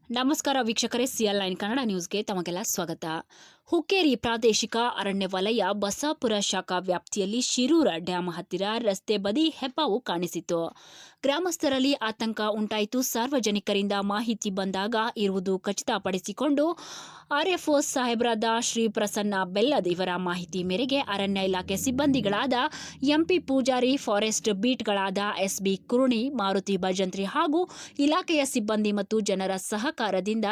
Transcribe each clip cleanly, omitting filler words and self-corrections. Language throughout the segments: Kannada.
ನಮಸ್ಕಾರ ವೀಕ್ಷಕರೇ, CR9 ಕನ್ನಡ ನ್ಯೂಸ್ಗೆ ತಮಗೆಲ್ಲ ಸ್ವಾಗತ. ಹುಕ್ಕೇರಿ ಪ್ರಾದೇಶಿಕ ಅರಣ್ಯ ವಲಯ ಬಸಾಪುರ ಶಾಖಾ ವ್ಯಾಪ್ತಿಯಲ್ಲಿ ಶಿರೂರ ಡ್ಯಾಂ ಹತ್ತಿರ ರಸ್ತೆ ಬದಿ ಹೆಬ್ಬಾವು ಕಾಣಿಸಿತು. ಗ್ರಾಮಸ್ಥರಲ್ಲಿ ಆತಂಕ ಉಂಟಾಯಿತು. ಸಾರ್ವಜನಿಕರಿಂದ ಮಾಹಿತಿ ಬಂದಾಗ ಇರುವುದು ಖಚಿತಪಡಿಸಿಕೊಂಡು RFO ಸಾಹೇಬರಾದ ಶ್ರೀ ಪ್ರಸನ್ನ ಬೆಲ್ಲದ್ ಇವರ ಮಾಹಿತಿ ಮೇರೆಗೆ ಅರಣ್ಯ ಇಲಾಖೆ ಸಿಬ್ಬಂದಿಗಳಾದ MP ಪೂಜಾರಿ, ಫಾರೆಸ್ಟ್ ಬೀಟ್ಗಳಾದ SB ಕುರುಣಿ, ಮಾರುತಿ ಭಜಂತ್ರಿ ಹಾಗೂ ಇಲಾಖೆಯ ಸಿಬ್ಬಂದಿ ಮತ್ತು ಜನರ ಸಹಕಾರದಿಂದ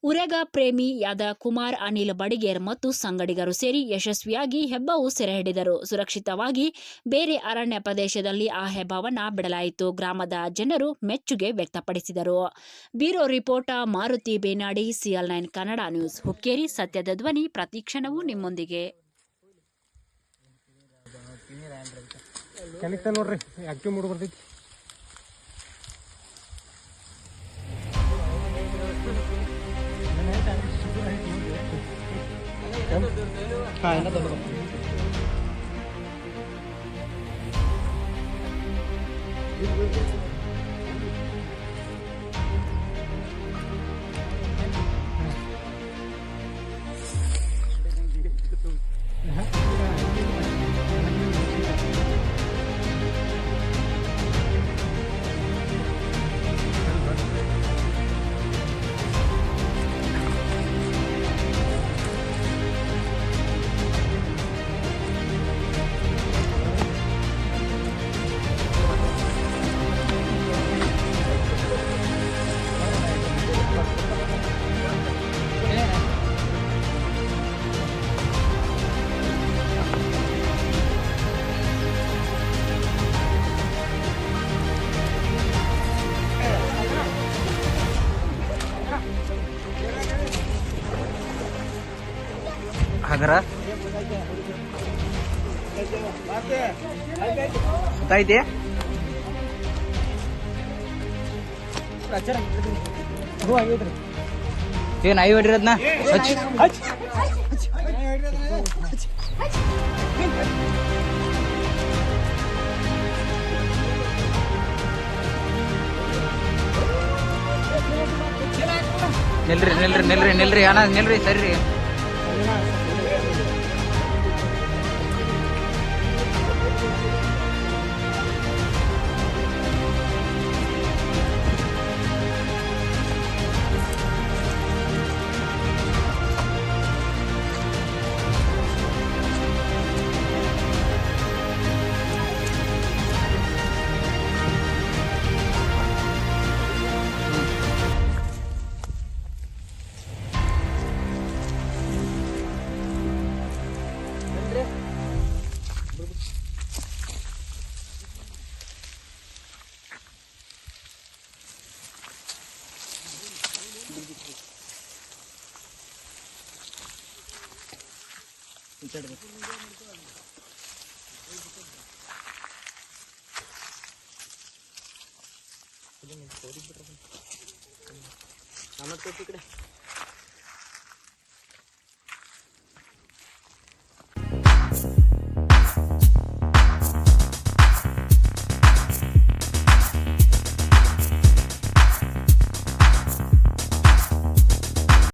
ಉರಗ ಪ್ರೇಮಿಯಾದ ಕುಮಾರ್, ಅನಿಲ್ ಬಡಿಗೇರ್ ಮತ್ತು ಸಂಗಡಿಗರು ಸೇರಿ ಯಶಸ್ವಿಯಾಗಿ ಹೆಬ್ಬಾವು ಸೆರೆ ಹಿಡಿದರು. ಸುರಕ್ಷಿತವಾಗಿ ಬೇರೆ ಅರಣ್ಯ ಪ್ರದೇಶದಲ್ಲಿ ಆ ಹೆಬ್ಬಾವನ್ನ ಬಿಡಲಾಯಿತು. ಗ್ರಾಮದ ಜನರು ಮೆಚ್ಚುಗೆ ವ್ಯಕ್ತಪಡಿಸಿದರು. Bureau report Maruti Benadi, CR9 Kannada news, Hukkeri. ಸತ್ಯದ ಧ್ವನಿ, ಪ್ರತಿಕ್ಷಣವೂ ನಿಮ್ಮೊಂದಿಗೆ. ಹಗರ ಗೊತ್ತಾಯ್ತಿ. ಏನ್ ಐ ಹೊಡಿರೋದ್ನ ನಿಲ್ರಿ ಅಣ್ಣ, ನಿಲ್ರಿ, ಸರಿ. ನಮ್ಮತ್ತೆ